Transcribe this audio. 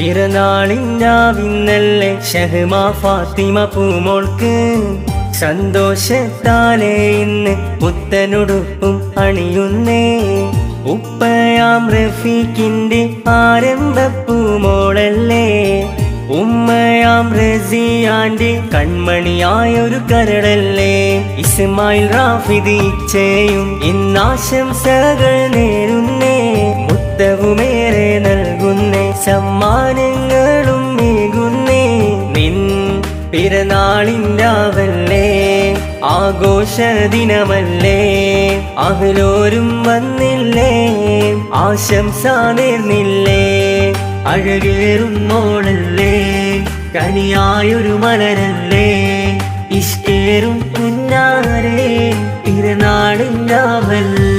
പിറന്നാളിന്നാവിന്നല്ലേ ഷഹ്മ ഫാത്തിമ പൂമോൾക്ക് സന്തോഷത്താലേ ഇന്ന് പുത്തനുടുപ്പും അണിയുന്നേ. ഉപ്പയാം റഫീഖിന്റെ ആരംഭപ്പൂമോളല്ലേ, ഉമ്മയാം റസിയാന്റെ കൺമണിയായൊരു കരടല്ലേ. ഇസ്മായിൽ റാഫിദ് ഇച്ചയും ഇന്നാശംസകൾ നേരുന്നേ. മുത്തവുമേറെ നൽകുന്നേ, സമ്മാനങ്ങളും മേകുന്നേ. നിൻ പിറന്നാളിൻ്റാവല്ലേ, ആഘോഷ ദിനമല്ലേ, അഹ്ലോരും വന്നില്ലേ, ആശംസ നേർന്നില്ലേ. അഴകേറുന്നോളല്ലേ, കനിയായൊരു മലരല്ലേ, ഇഷ്കേറും പുന്നാരേ പിറന്നാളിൻ്റാവല്ലേ.